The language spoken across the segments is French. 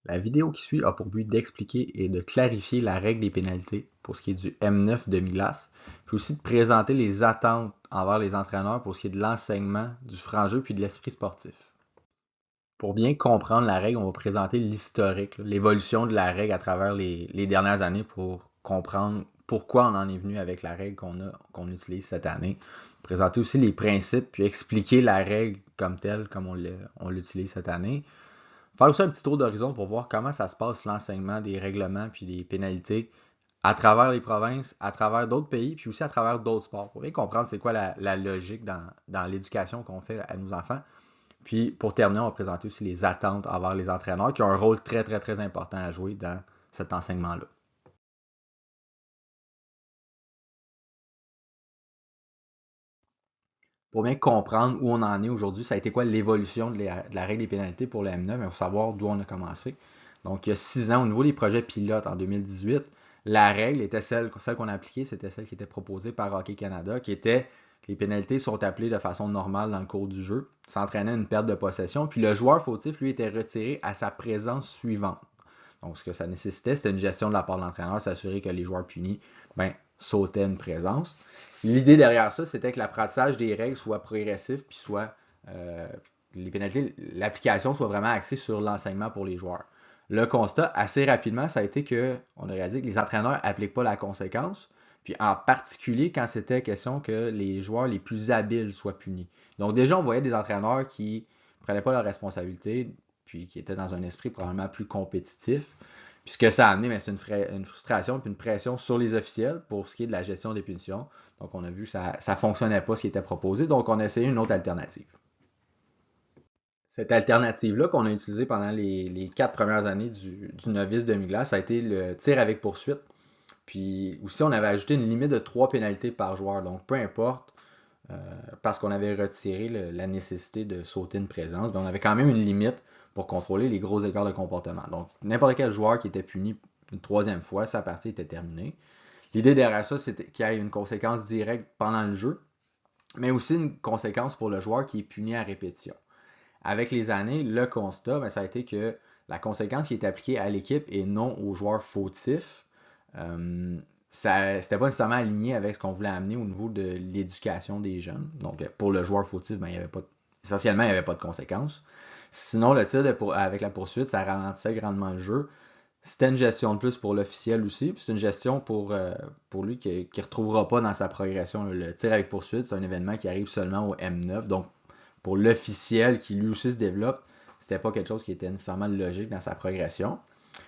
La vidéo qui suit a pour but d'expliquer et de clarifier la règle des pénalités pour ce qui est du M9 demi-glace, puis aussi de présenter les attentes envers les entraîneurs pour ce qui est de l'enseignement, du franc-jeu puis de l'esprit sportif. Pour bien comprendre la règle, on va présenter l'historique, l'évolution de la règle à travers les dernières années pour comprendre pourquoi on en est venu avec la règle qu'on utilise cette année. Présenter aussi les principes, puis expliquer la règle comme telle, comme on l'utilise cette année. Faire aussi un petit tour d'horizon pour voir comment ça se passe l'enseignement des règlements puis des pénalités à travers les provinces, à travers d'autres pays, puis aussi à travers d'autres sports. Pour bien comprendre c'est quoi la logique dans l'éducation qu'on fait à nos enfants. Puis pour terminer, on va présenter aussi les attentes envers les entraîneurs qui ont un rôle très très très important à jouer dans cet enseignement-là. Pour bien comprendre où on en est aujourd'hui, ça a été quoi l'évolution de la règle des pénalités pour le M9, il faut savoir d'où on a commencé. Donc, il y a 6 ans, au niveau des projets pilotes en 2018, la règle était celle qu'on a appliquée, c'était celle qui était proposée par Hockey Canada, qui était que les pénalités sont appelées de façon normale dans le cours du jeu, ça entraînait une perte de possession, puis le joueur fautif, lui, était retiré à sa présence suivante. Donc, ce que ça nécessitait, c'était une gestion de la part de l'entraîneur, s'assurer que les joueurs punis sautaient une présence. L'idée derrière ça, c'était que l'apprentissage des règles soit progressif, puis soit les pénalités, l'application soit vraiment axée sur l'enseignement pour les joueurs. Le constat, assez rapidement, ça a été qu'on a réalisé que les entraîneurs n'appliquent pas la conséquence, puis en particulier quand c'était question que les joueurs les plus habiles soient punis. Donc déjà, on voyait des entraîneurs qui ne prenaient pas leurs responsabilités, puis qui étaient dans un esprit probablement plus compétitif. Puis ce que ça a amené, c'est une frustration et une pression sur les officiels pour ce qui est de la gestion des punitions. Donc on a vu que ça ne fonctionnait pas ce qui était proposé, donc on a essayé une autre alternative. Cette alternative-là qu'on a utilisée pendant les 4 premières années du novice demi-glace, ça a été le tir avec poursuite. Puis aussi, on avait ajouté une limite de 3 pénalités par joueur. Donc peu importe, parce qu'on avait retiré la nécessité de sauter une présence, on avait quand même une limite pour contrôler les gros écarts de comportement. Donc n'importe quel joueur qui était puni une troisième fois, sa partie était terminée. L'idée derrière ça, c'était qu'il y ait une conséquence directe pendant le jeu, mais aussi une conséquence pour le joueur qui est puni à répétition. Avec les années, le constat, ça a été que la conséquence qui est appliquée à l'équipe et non aux joueurs fautifs, ça n'était pas nécessairement aligné avec ce qu'on voulait amener au niveau de l'éducation des jeunes. Donc, pour le joueur fautif, essentiellement, il n'y avait pas de conséquences. Sinon, le tir avec la poursuite, ça ralentissait grandement le jeu. C'était une gestion de plus pour l'officiel aussi. Puis c'est une gestion pour lui qui ne retrouvera pas dans sa progression. Le tir avec poursuite, c'est un événement qui arrive seulement au M9. Donc, pour l'officiel qui lui aussi se développe, c'était pas quelque chose qui était nécessairement logique dans sa progression.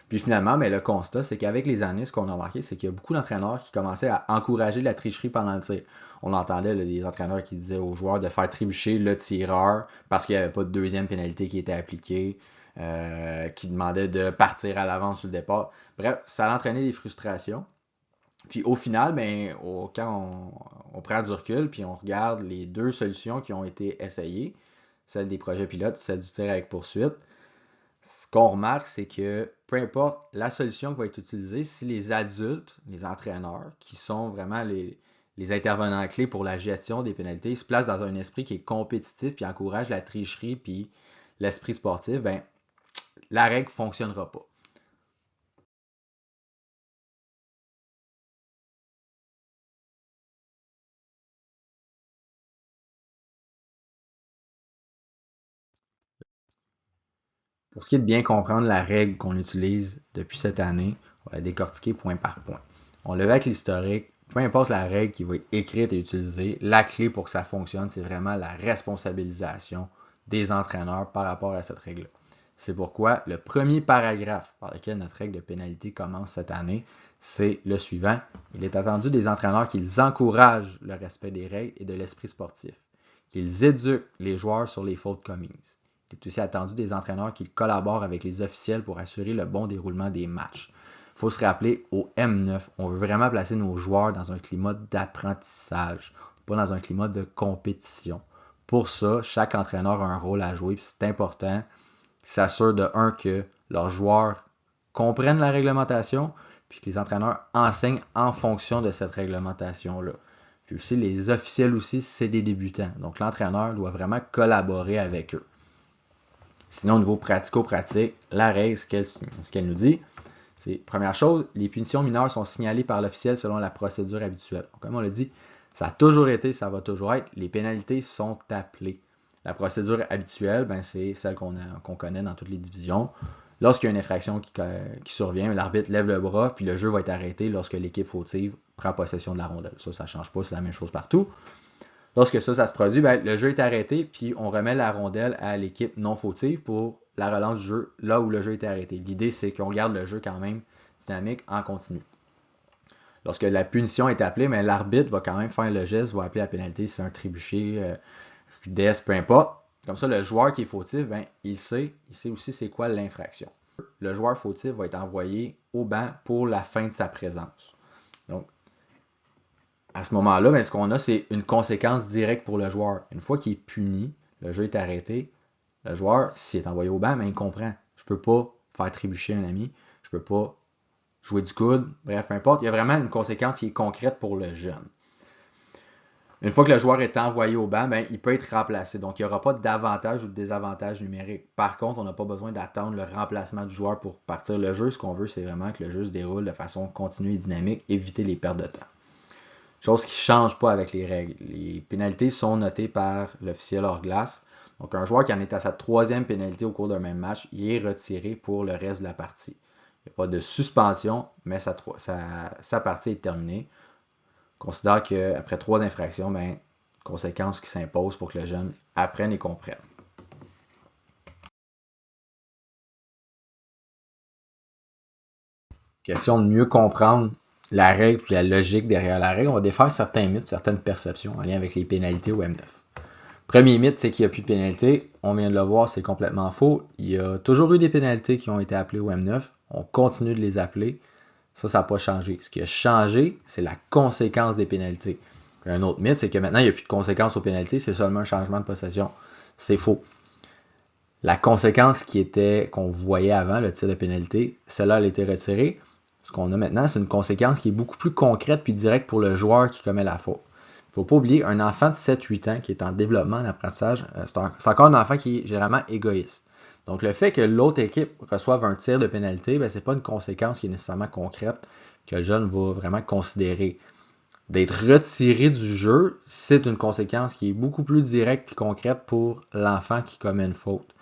Puis finalement, le constat, c'est qu'avec les années, ce qu'on a remarqué, c'est qu'il y a beaucoup d'entraîneurs qui commençaient à encourager la tricherie pendant le tir. On entendait des entraîneurs qui disaient aux joueurs de faire trébucher le tireur parce qu'il n'y avait pas de deuxième pénalité qui était appliquée, qui demandaient de partir à l'avance sur le départ. Bref, ça entraînait des frustrations. Puis au final, quand on prend du recul, puis on regarde les deux solutions qui ont été essayées, celle des projets pilotes, celle du tir avec poursuite, ce qu'on remarque, c'est que peu importe la solution qui va être utilisée, si les adultes, les entraîneurs, qui sont vraiment les intervenants clés pour la gestion des pénalités, se placent dans un esprit qui est compétitif, puis encourage la tricherie, puis l'esprit sportif, la règle ne fonctionnera pas. Pour ce qui est de bien comprendre la règle qu'on utilise depuis cette année, on va la décortiquer point par point. On le voit avec l'historique, peu importe la règle qui va être écrite et utilisée, la clé pour que ça fonctionne, c'est vraiment la responsabilisation des entraîneurs par rapport à cette règle-là. C'est pourquoi le premier paragraphe par lequel notre règle de pénalité commence cette année, c'est le suivant. Il est attendu des entraîneurs qu'ils encouragent le respect des règles et de l'esprit sportif, qu'ils éduquent les joueurs sur les fautes commises. Il est aussi attendu des entraîneurs qui collaborent avec les officiels pour assurer le bon déroulement des matchs. Il faut se rappeler, au M9, on veut vraiment placer nos joueurs dans un climat d'apprentissage, pas dans un climat de compétition. Pour ça, chaque entraîneur a un rôle à jouer, c'est important qu'ils s'assurent de un que leurs joueurs comprennent la réglementation, puis que les entraîneurs enseignent en fonction de cette réglementation-là. Puis aussi, les officiels aussi, c'est des débutants. Donc l'entraîneur doit vraiment collaborer avec eux. Sinon, au niveau pratico-pratique, la règle, ce qu'elle nous dit, c'est, première chose, les punitions mineures sont signalées par l'officiel selon la procédure habituelle. Donc, comme on l'a dit, ça a toujours été, ça va toujours être, les pénalités sont appelées. La procédure habituelle, ben, c'est celle qu'on connaît dans toutes les divisions. Lorsqu'il y a une infraction qui survient, l'arbitre lève le bras, puis le jeu va être arrêté lorsque l'équipe fautive prend possession de la rondelle. Ça ne change pas, c'est la même chose partout. Lorsque ça se produit, ben, le jeu est arrêté, puis on remet la rondelle à l'équipe non fautive pour la relance du jeu là où le jeu était arrêté. L'idée, c'est qu'on garde le jeu quand même dynamique en continu. Lorsque la punition est appelée, ben, l'arbitre va quand même faire le geste, va appeler la pénalité, c'est un trébuchet, rudesse, peu importe. Comme ça, le joueur qui est fautif, ben, il sait aussi c'est quoi l'infraction. Le joueur fautif va être envoyé au banc pour la fin de sa présence. Donc, à ce moment-là, ben, ce qu'on a, c'est une conséquence directe pour le joueur. Une fois qu'il est puni, le jeu est arrêté, le joueur, s'il est envoyé au banc, ben, il comprend. Je ne peux pas faire trébucher un ami, je ne peux pas jouer du coude, bref, peu importe. Il y a vraiment une conséquence qui est concrète pour le jeune. Une fois que le joueur est envoyé au banc, ben, il peut être remplacé. Donc, il n'y aura pas d'avantage ou de désavantage numérique. Par contre, on n'a pas besoin d'attendre le remplacement du joueur pour partir le jeu. Ce qu'on veut, c'est vraiment que le jeu se déroule de façon continue et dynamique, éviter les pertes de temps. Chose qui ne change pas avec les règles. Les pénalités sont notées par l'officiel hors glace. Donc, un joueur qui en est à sa 3e pénalité au cours d'un même match, il est retiré pour le reste de la partie. Il n'y a pas de suspension, mais sa partie est terminée. On considère qu'après 3 infractions, ben, conséquences qui s'imposent pour que le jeune apprenne et comprenne. Question de mieux comprendre la règle et la logique derrière la règle. On va défaire certains mythes, certaines perceptions en lien avec les pénalités au M9. Premier mythe, c'est qu'il n'y a plus de pénalités. On vient de le voir, c'est complètement faux. Il y a toujours eu des pénalités qui ont été appelées au M9. On continue de les appeler. Ça n'a pas changé. Ce qui a changé, c'est la conséquence des pénalités. Un autre mythe, c'est que maintenant, il n'y a plus de conséquences aux pénalités, c'est seulement un changement de possession. C'est faux. La conséquence qu'on voyait avant, le tir de pénalité, celle-là, elle a été retirée. Ce qu'on a maintenant, c'est une conséquence qui est beaucoup plus concrète puis directe pour le joueur qui commet la faute. Il ne faut pas oublier, un enfant de 7-8 ans qui est en développement, en apprentissage, c'est encore un enfant qui est généralement égoïste. Donc, le fait que l'autre équipe reçoive un tir de pénalité, ben, ce n'est pas une conséquence qui est nécessairement concrète que le jeune va vraiment considérer. D'être retiré du jeu, c'est une conséquence qui est beaucoup plus directe et concrète pour l'enfant qui commet une faute.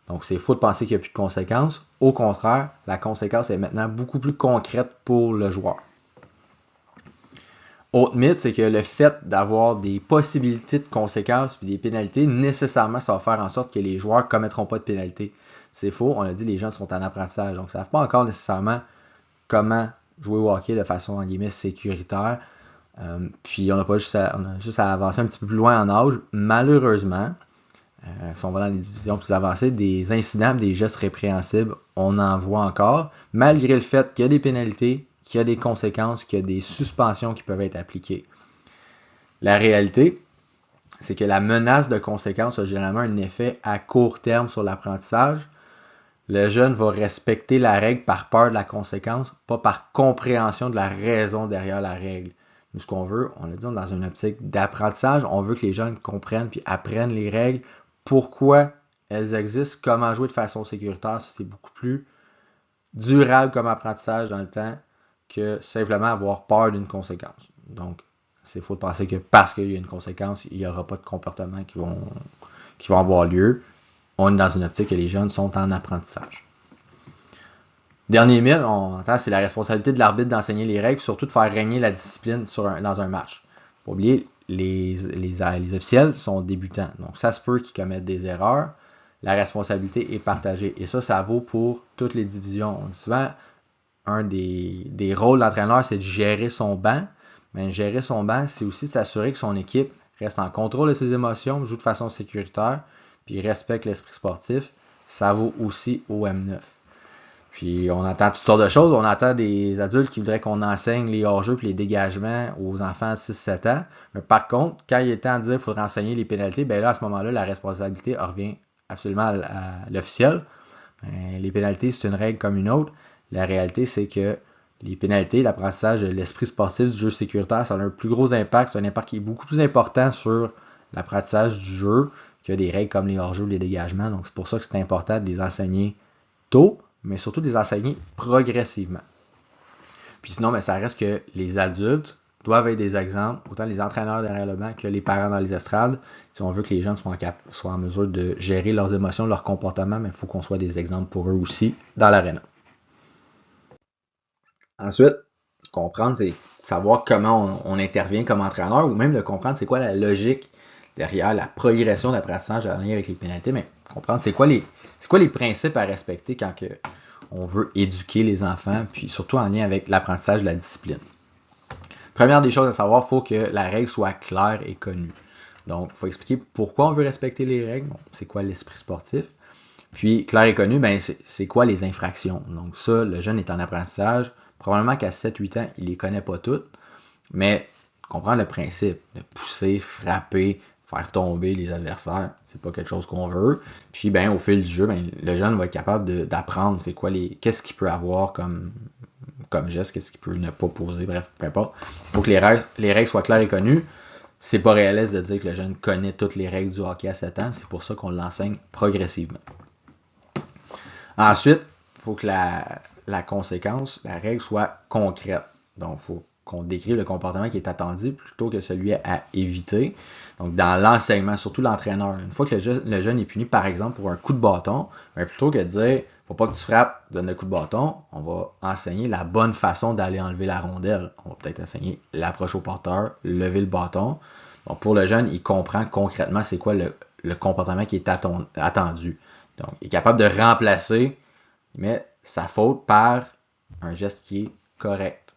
Donc, c'est faux de penser qu'il n'y a plus de conséquences. Au contraire, la conséquence est maintenant beaucoup plus concrète pour le joueur. Autre mythe, c'est que le fait d'avoir des possibilités de conséquences et des pénalités, nécessairement, ça va faire en sorte que les joueurs ne commettront pas de pénalités. C'est faux, on a dit, les jeunes sont en apprentissage, donc ils ne savent pas encore nécessairement comment jouer au hockey de façon, en guillemets, sécuritaire. Puis on a juste à avancer un petit peu plus loin en âge. Malheureusement, si on va dans les divisions plus avancées, des incidents, des gestes répréhensibles, on en voit encore, malgré le fait qu'il y a des pénalités, qu'il y a des conséquences, qu'il y a des suspensions qui peuvent être appliquées. La réalité, c'est que la menace de conséquences a généralement un effet à court terme sur l'apprentissage. Le jeune va respecter la règle par peur de la conséquence, pas par compréhension de la raison derrière la règle. Nous, ce qu'on veut, on l'a dit, dans une optique d'apprentissage, on veut que les jeunes comprennent puis apprennent les règles, pourquoi elles existent, comment jouer de façon sécuritaire. Ça, c'est beaucoup plus durable comme apprentissage dans le temps que simplement avoir peur d'une conséquence. Donc, c'est faux de penser que parce qu'il y a une conséquence, il n'y aura pas de comportements qui vont avoir lieu. On est dans une optique que les jeunes sont en apprentissage. Dernier mythe, on entend, c'est la responsabilité de l'arbitre d'enseigner les règles, surtout de faire régner la discipline dans un match. Faut pas oublier, les officiels sont débutants, donc ça se peut qu'ils commettent des erreurs. La responsabilité est partagée. Et ça vaut pour toutes les divisions. On dit souvent, un des rôles d'entraîneur, c'est de gérer son banc. Mais gérer son banc, c'est aussi de s'assurer que son équipe reste en contrôle de ses émotions, joue de façon sécuritaire, puis respecte l'esprit sportif. Ça vaut aussi au M9. Puis on entend toutes sortes de choses. On entend des adultes qui voudraient qu'on enseigne les hors-jeux et les dégagements aux enfants de 6-7 ans. Mais par contre, quand il est temps de dire qu'il faudrait enseigner les pénalités, ben là, à ce moment-là, la responsabilité revient absolument à l'officiel. Les pénalités, c'est une règle comme une autre. La réalité, c'est que les pénalités, l'apprentissage de l'esprit sportif du jeu sécuritaire, ça a un plus gros impact. C'est un impact qui est beaucoup plus important sur l'apprentissage du jeu qu'il y a des règles comme les hors-jeux ou les dégagements. Donc c'est pour ça que c'est important de les enseigner tôt, mais surtout de les enseigner progressivement. Puis sinon, ben, ça reste que les adultes doivent être des exemples, autant les entraîneurs derrière le banc que les parents dans les estrades. Si on veut que les jeunes soient en mesure de gérer leurs émotions, leur comportement, mais il faut qu'on soit des exemples pour eux aussi dans l'aréna. Ensuite, comprendre, c'est savoir comment on intervient comme entraîneur, ou même de comprendre c'est quoi la logique derrière la progression d'apprentissage en lien avec les pénalités, mais comprendre c'est quoi les principes à respecter quand on veut éduquer les enfants, puis surtout en lien avec l'apprentissage de la discipline. Première des choses à savoir, il faut que la règle soit claire et connue. Donc, il faut expliquer pourquoi on veut respecter les règles, donc, c'est quoi l'esprit sportif. Puis, clair et connu, ben, c'est quoi les infractions. Donc ça, le jeune est en apprentissage. Probablement qu'à 7-8 ans, il les connaît pas toutes, mais comprendre le principe de pousser, frapper, faire tomber les adversaires, c'est pas quelque chose qu'on veut. Puis ben au fil du jeu, ben, le jeune va être capable d'apprendre c'est quoi qu'est-ce qu'il peut avoir comme geste, qu'est-ce qu'il peut ne pas poser, bref, peu importe. Il faut que les règles soient claires et connues. C'est pas réaliste de dire que le jeune connaît toutes les règles du hockey à 7 ans, c'est pour ça qu'on l'enseigne progressivement. Ensuite, il faut que la conséquence, la règle soit concrète. Donc, il faut qu'on décrive le comportement qui est attendu plutôt que celui à éviter. Donc, dans l'enseignement, surtout l'entraîneur. Une fois que le jeune est puni, par exemple, pour un coup de bâton, plutôt que de dire « faut pas que tu frappes, donne le coup de bâton », on va enseigner la bonne façon d'aller enlever la rondelle. On va peut-être enseigner l'approche au porteur, lever le bâton. Donc, pour le jeune, il comprend concrètement c'est quoi le comportement qui est attendu. Donc, il est capable de remplacer, mais sa faute par un geste qui est correct.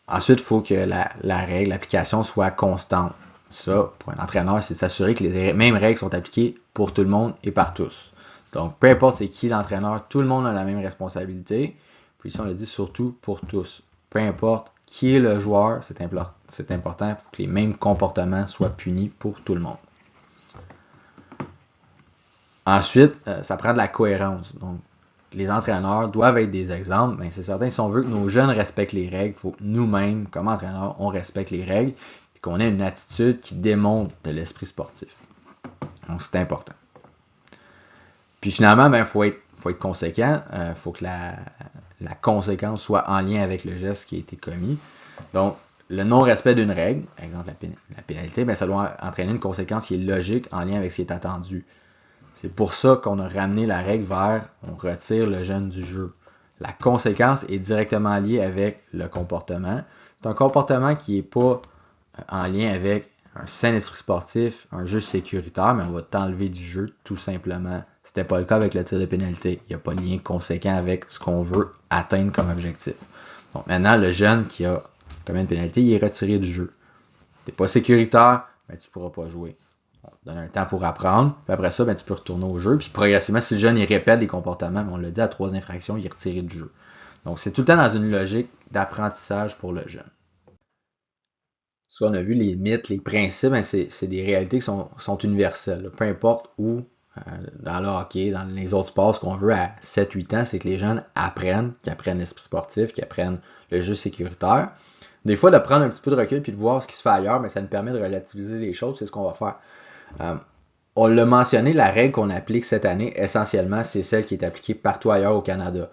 Ensuite, il faut que la règle, l'application soit constante. Ça, pour un entraîneur, c'est de s'assurer que les mêmes règles sont appliquées pour tout le monde et par tous. Donc, peu importe c'est qui l'entraîneur, tout le monde a la même responsabilité. Puis ici, on l'a dit surtout pour tous. Peu importe qui est le joueur, c'est important pour que les mêmes comportements soient punis pour tout le monde. Ensuite, ça prend de la cohérence. Donc, les entraîneurs doivent être des exemples, mais c'est certain, si on veut que nos jeunes respectent les règles, il faut que nous-mêmes, comme entraîneurs, on respecte les règles et qu'on ait une attitude qui démontre de l'esprit sportif. Donc, c'est important. Puis finalement, il faut être conséquent. Il faut que la conséquence soit en lien avec le geste qui a été commis. Donc, le non-respect d'une règle, par exemple la pénalité, ça doit entraîner une conséquence qui est logique en lien avec ce qui est attendu. C'est pour ça qu'on a ramené la règle vers on retire le jeune du jeu. La conséquence est directement liée avec le comportement. C'est un comportement qui n'est pas en lien avec un sain esprit sportif, un jeu sécuritaire, mais on va t'enlever du jeu tout simplement. C'était pas le cas avec le tir de pénalité. Il n'y a pas de lien conséquent avec ce qu'on veut atteindre comme objectif. Donc maintenant, le jeune qui a commis une pénalité, il est retiré du jeu. Tu n'es pas sécuritaire, tu ne pourras pas jouer. On te donne un temps pour apprendre, puis après ça, tu peux retourner au jeu, puis progressivement, si le jeune il répète des comportements, on l'a dit, à 3 infractions, il est retiré du jeu. Donc c'est tout le temps dans une logique d'apprentissage pour le jeune. Ça, on a vu les mythes, les principes, c'est des réalités qui sont universelles. Peu importe où, dans le hockey, dans les autres sports, ce qu'on veut à 7-8 ans, c'est que les jeunes apprennent, qu'ils apprennent l'esprit sportif, qu'ils apprennent le jeu sécuritaire. Des fois, de prendre un petit peu de recul puis de voir ce qui se fait ailleurs, mais ça nous permet de relativiser les choses, c'est ce qu'on va faire. On l'a mentionné, la règle qu'on applique cette année, essentiellement, c'est celle qui est appliquée partout ailleurs au Canada.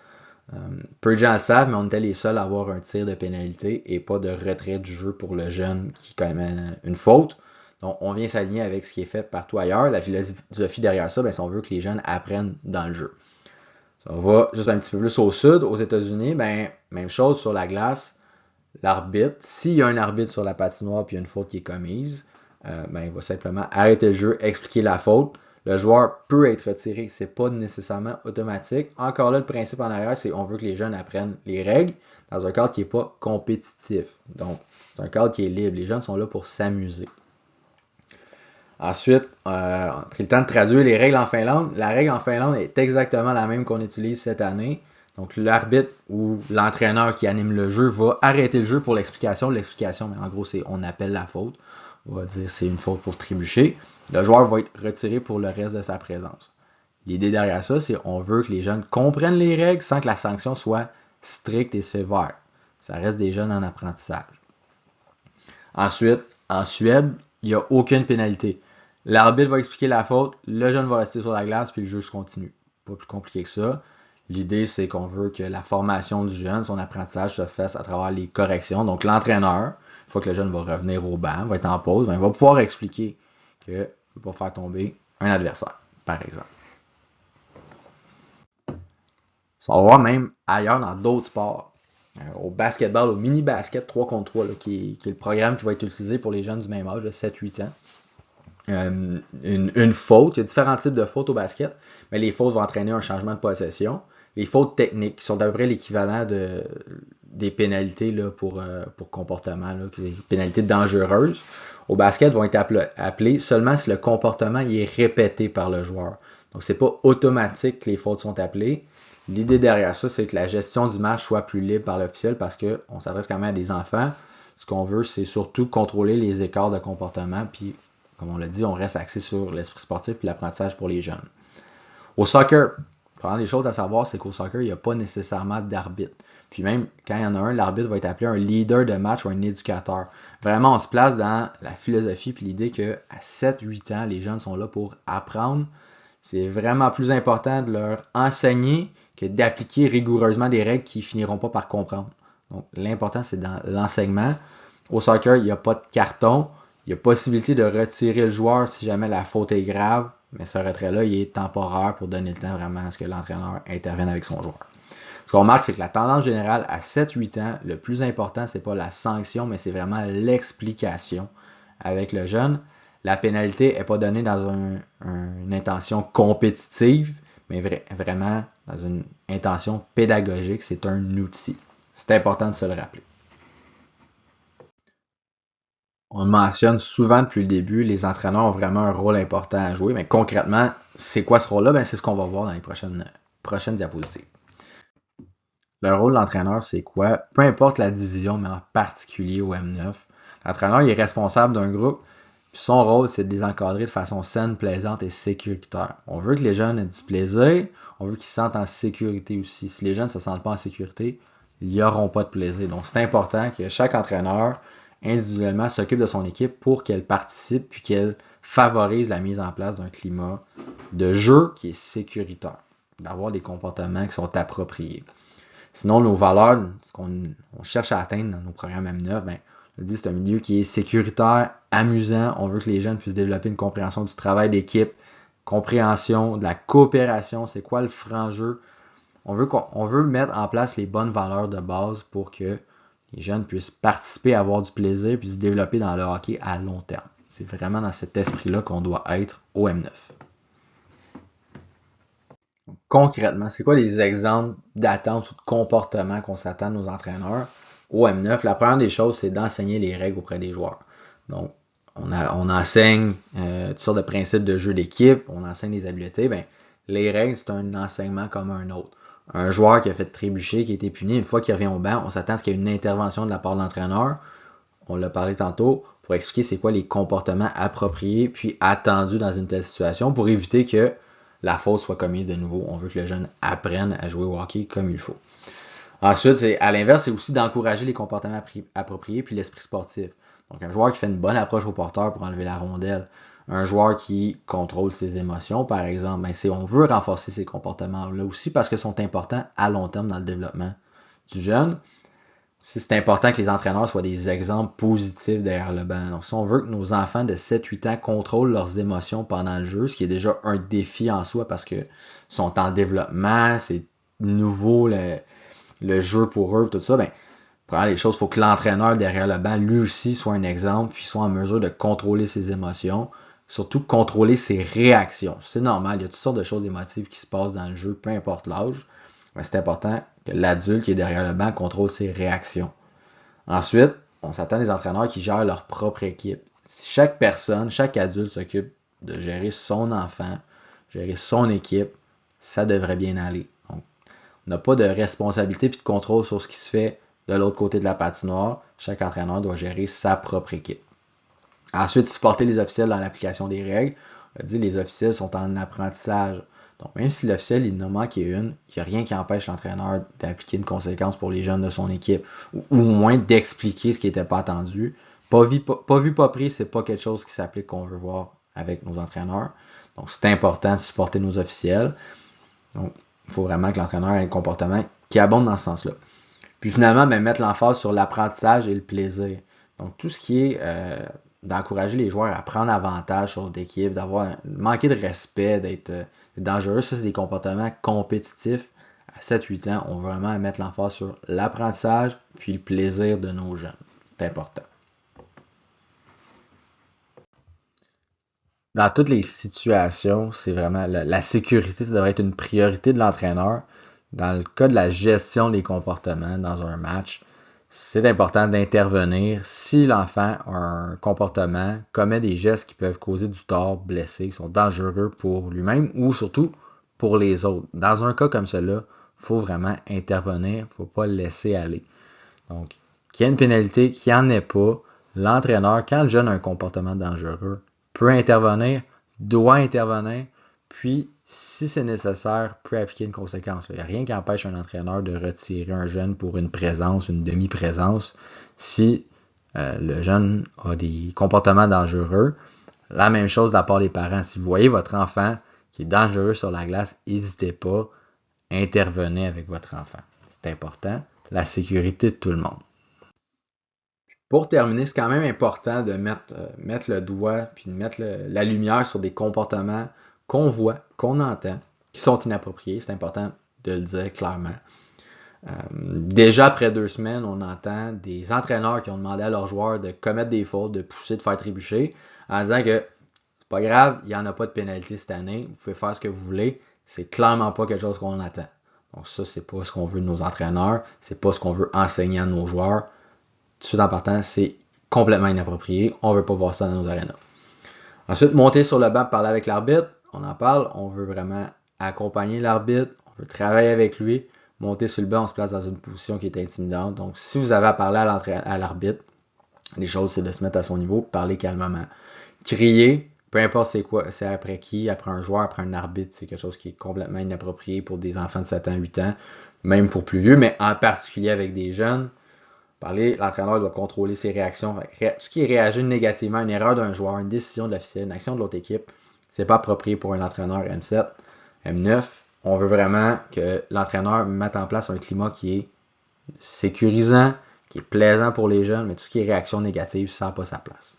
Peu de gens le savent, mais on était les seuls à avoir un tir de pénalité et pas de retrait du jeu pour le jeune qui commet une faute. Donc, on vient s'aligner avec ce qui est fait partout ailleurs. La philosophie derrière ça, si on veut que les jeunes apprennent dans le jeu. Si on va juste un petit peu plus au sud, aux États-Unis, même chose sur la glace. L'arbitre, s'il y a un arbitre sur la patinoire et il y a une faute qui est commise, il va simplement arrêter le jeu, expliquer la faute. Le joueur peut être retiré, c'est pas nécessairement automatique. Encore là, le principe en arrière, c'est qu'on veut que les jeunes apprennent les règles dans un cadre qui n'est pas compétitif. Donc, c'est un cadre qui est libre. Les jeunes sont là pour s'amuser. Ensuite, on a pris le temps de traduire les règles en Finlande. La règle en Finlande est exactement la même qu'on utilise cette année. Donc, l'arbitre ou l'entraîneur qui anime le jeu va arrêter le jeu pour l'explication. L'explication, mais en gros, c'est on appelle la faute. On va dire c'est une faute pour trébucher. Le joueur va être retiré pour le reste de sa présence. L'idée derrière ça, c'est qu'on veut que les jeunes comprennent les règles sans que la sanction soit stricte et sévère. Ça reste des jeunes en apprentissage. Ensuite, en Suède, il n'y a aucune pénalité. L'arbitre va expliquer la faute, le jeune va rester sur la glace, puis le jeu se continue. Pas plus compliqué que ça. L'idée, c'est qu'on veut que la formation du jeune, son apprentissage se fasse à travers les corrections. Donc, l'entraîneur, une fois que le jeune va revenir au banc, va être en pause, ben, il va pouvoir expliquer qu'il ne peut pas faire tomber un adversaire, par exemple. Ça va voir même ailleurs dans d'autres sports. Au basketball, au mini-basket 3 contre 3, là, qui est le programme qui va être utilisé pour les jeunes du même âge, de 7-8 ans. Une faute, il y a différents types de fautes au basket, mais les fautes vont entraîner un changement de possession. Les fautes techniques, qui sont à peu près l'équivalent des pénalités là, pour comportement, là, des pénalités dangereuses, au basket vont être appelées seulement si le comportement est répété par le joueur. Donc, c'est pas automatique que les fautes sont appelées. L'idée derrière ça, c'est que la gestion du match soit plus libre par l'officiel parce qu'on s'adresse quand même à des enfants. Ce qu'on veut, c'est surtout contrôler les écarts de comportement. Puis, comme on l'a dit, on reste axé sur l'esprit sportif et l'apprentissage pour les jeunes. Au soccer, première des choses à savoir, c'est qu'au soccer, il n'y a pas nécessairement d'arbitre. Puis même quand il y en a un, l'arbitre va être appelé un leader de match ou un éducateur. Vraiment, on se place dans la philosophie puis l'idée qu'à 7-8 ans, les jeunes sont là pour apprendre. C'est vraiment plus important de leur enseigner que d'appliquer rigoureusement des règles qui finiront pas par comprendre. Donc, l'important, c'est dans l'enseignement. Au soccer, il n'y a pas de carton. Il y a possibilité de retirer le joueur si jamais la faute est grave, mais ce retrait-là, il est temporaire pour donner le temps vraiment à ce que l'entraîneur intervienne avec son joueur. Ce qu'on remarque, c'est que la tendance générale à 7-8 ans, le plus important, c'est pas la sanction, mais c'est vraiment l'explication avec le jeune. La pénalité n'est pas donnée dans une intention compétitive, mais vraiment dans une intention pédagogique. C'est un outil. C'est important de se le rappeler. On le mentionne souvent depuis le début, les entraîneurs ont vraiment un rôle important à jouer, mais concrètement, c'est quoi ce rôle-là? Ben, c'est ce qu'on va voir dans les prochaines diapositives. Le rôle de l'entraîneur, c'est quoi? Peu importe la division, mais en particulier au M9, l'entraîneur il est responsable d'un groupe. Son rôle, c'est de les encadrer de façon saine, plaisante et sécuritaire. On veut que les jeunes aient du plaisir, on veut qu'ils se sentent en sécurité aussi. Si les jeunes ne se sentent pas en sécurité, ils n'auront pas de plaisir. Donc, c'est important que chaque entraîneur, individuellement, s'occupe de son équipe pour qu'elle participe puis qu'elle favorise la mise en place d'un climat de jeu qui est sécuritaire, d'avoir des comportements qui sont appropriés. Sinon, nos valeurs, ce qu'on cherche à atteindre dans nos programmes M9, ben, on dit c'est un milieu qui est sécuritaire, amusant. On veut que les jeunes puissent développer une compréhension du travail d'équipe, compréhension de la coopération, c'est quoi le franc jeu. On veut mettre en place les bonnes valeurs de base pour que les jeunes puissent participer, avoir du plaisir, puis se développer dans le hockey à long terme. C'est vraiment dans cet esprit-là qu'on doit être au M9. Concrètement, c'est quoi les exemples d'attentes ou de comportements qu'on s'attend de nos entraîneurs au M9? La première des choses, c'est d'enseigner les règles auprès des joueurs. Donc, on enseigne toutes sortes de principes de jeu d'équipe, on enseigne les habiletés. Ben, les règles, c'est un enseignement comme un autre. Un joueur qui a fait trébucher, qui a été puni, une fois qu'il revient au banc, on s'attend à ce qu'il y ait une intervention de la part de l'entraîneur. On l'a parlé tantôt, pour expliquer c'est quoi les comportements appropriés puis attendus dans une telle situation pour éviter que la faute soit commise de nouveau. On veut que le jeune apprenne à jouer au hockey comme il faut. Ensuite, à l'inverse, c'est aussi d'encourager les comportements appropriés puis l'esprit sportif. Donc, un joueur qui fait une bonne approche au porteur pour enlever la rondelle, un joueur qui contrôle ses émotions, par exemple, ben on veut renforcer ces comportements-là aussi parce qu'ils sont importants à long terme dans le développement du jeune. C'est important que les entraîneurs soient des exemples positifs derrière le banc. Donc, si on veut que nos enfants de 7-8 ans contrôlent leurs émotions pendant le jeu, ce qui est déjà un défi en soi parce que sont en développement, c'est nouveau le jeu pour eux, tout ça, ben, première des choses, il faut que l'entraîneur derrière le banc, lui aussi, soit un exemple, puis soit en mesure de contrôler ses émotions, surtout contrôler ses réactions. C'est normal, il y a toutes sortes de choses émotives qui se passent dans le jeu, peu importe l'âge. Mais c'est important que l'adulte qui est derrière le banc contrôle ses réactions. Ensuite, on s'attend à des entraîneurs qui gèrent leur propre équipe. Si chaque personne, chaque adulte s'occupe de gérer son enfant, gérer son équipe, ça devrait bien aller. Donc, on n'a pas de responsabilité et de contrôle sur ce qui se fait de l'autre côté de la patinoire. Chaque entraîneur doit gérer sa propre équipe. Ensuite, supporter les officiels dans l'application des règles. On a dit les officiels sont en apprentissage. Donc, même si l'officiel, il en manque une, il n'y a rien qui empêche l'entraîneur d'appliquer une conséquence pour les jeunes de son équipe, ou au moins d'expliquer ce qui n'était pas attendu. Pas vu, pas pris, c'est pas quelque chose qui s'applique qu'on veut voir avec nos entraîneurs. Donc, c'est important de supporter nos officiels. Donc, il faut vraiment que l'entraîneur ait un comportement qui abonde dans ce sens-là. Puis finalement, mettre l'emphase sur l'apprentissage et le plaisir. Donc, tout ce qui est d'encourager les joueurs à prendre avantage sur l'équipe, manquer de respect, d'être dangereux, ça, c'est des comportements compétitifs. À 7-8 ans, on veut vraiment mettre l'emphase sur l'apprentissage puis le plaisir de nos jeunes. C'est important. Dans toutes les situations, c'est vraiment la sécurité, ça devrait être une priorité de l'entraîneur. Dans le cas de la gestion des comportements dans un match, c'est important d'intervenir si l'enfant a un comportement, commet des gestes qui peuvent causer du tort, blesser, qui sont dangereux pour lui-même ou surtout pour les autres. Dans un cas comme cela, il faut vraiment intervenir, il ne faut pas le laisser aller. Donc, qu'il y ait une pénalité, qu'il n'y en ait pas, l'entraîneur, quand le jeune a un comportement dangereux, peut intervenir, doit intervenir, puis, si c'est nécessaire, peut appliquer une conséquence. Il n'y a rien qui empêche un entraîneur de retirer un jeune pour une présence, une demi-présence, si le jeune a des comportements dangereux. La même chose de la part des parents. Si vous voyez votre enfant qui est dangereux sur la glace, n'hésitez pas, intervenez avec votre enfant. C'est important. La sécurité de tout le monde. Pour terminer, c'est quand même important de mettre le doigt puis de mettre la lumière sur des comportements qu'on voit, qu'on entend, qui sont inappropriés. C'est important de le dire clairement. Déjà après 2 semaines, on entend des entraîneurs qui ont demandé à leurs joueurs de commettre des fautes, de pousser, de faire trébucher, en disant que c'est pas grave, il n'y en a pas de pénalité cette année, vous pouvez faire ce que vous voulez. C'est clairement pas quelque chose qu'on attend. Donc ça, c'est pas ce qu'on veut de nos entraîneurs, c'est pas ce qu'on veut enseigner à nos joueurs. Tout de suite en partant, c'est complètement inapproprié. On ne veut pas voir ça dans nos arénas. Ensuite, monter sur le banc, parler avec l'arbitre. On en parle. On veut vraiment accompagner l'arbitre. On veut travailler avec lui. Monter sur le banc, on se place dans une position qui est intimidante. Donc, si vous avez à parler à l'arbitre, les choses, c'est de se mettre à son niveau, parler calmement. Crier, peu importe c'est quoi, c'est après qui, après un joueur, après un arbitre, c'est quelque chose qui est complètement inapproprié pour des enfants de 7 ans, 8 ans, même pour plus vieux, mais en particulier avec des jeunes. L'entraîneur doit contrôler ses réactions. Ce qui est réagir négativement à une erreur d'un joueur, une décision de l'officiel, une action de l'autre équipe, c'est pas approprié pour un entraîneur M7, M9. On veut vraiment que l'entraîneur mette en place un climat qui est sécurisant, qui est plaisant pour les jeunes, mais tout ce qui est réaction négative, ça n'a pas sa place.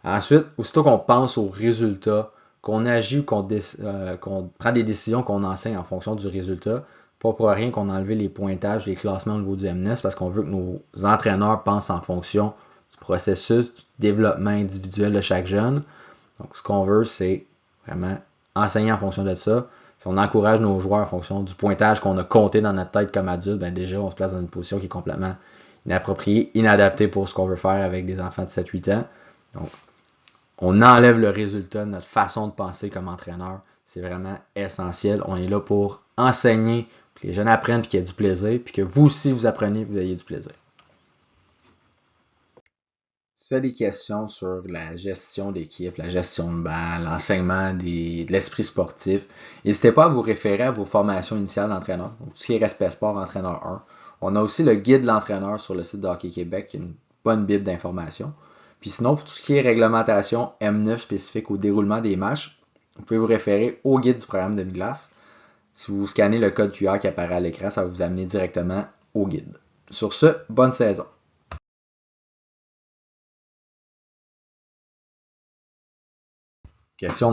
Ensuite, aussitôt qu'on pense aux résultats, qu'on agit ou qu'on prend des décisions, qu'on enseigne en fonction du résultat, pas pour rien qu'on a enlevé les pointages, les classements au niveau du MNES, parce qu'on veut que nos entraîneurs pensent en fonction du processus, du développement individuel de chaque jeune. Donc, ce qu'on veut, c'est vraiment enseigner en fonction de ça. Si on encourage nos joueurs en fonction du pointage qu'on a compté dans notre tête comme adulte, ben déjà, on se place dans une position qui est complètement inappropriée, inadaptée pour ce qu'on veut faire avec des enfants de 7-8 ans. Donc, on enlève le résultat de notre façon de penser comme entraîneur. C'est vraiment essentiel. On est là pour enseigner, que les jeunes apprennent et qu'il y ait du plaisir, puis que vous aussi vous apprenez et que vous ayez du plaisir. Si vous avez des questions sur la gestion d'équipe, la gestion de banc, l'enseignement de l'esprit sportif, n'hésitez pas à vous référer à vos formations initiales d'entraîneur. Donc, tout ce qui est respect sport, entraîneur 1. On a aussi le guide de l'entraîneur sur le site de Hockey Québec, qui est une bonne bible d'informations. Puis sinon, pour tout ce qui est réglementation M9 spécifique au déroulement des matchs, vous pouvez vous référer au guide du programme de demi-glace. Si vous scannez le code QR qui apparaît à l'écran, ça va vous amener directement au guide. Sur ce, bonne saison. Question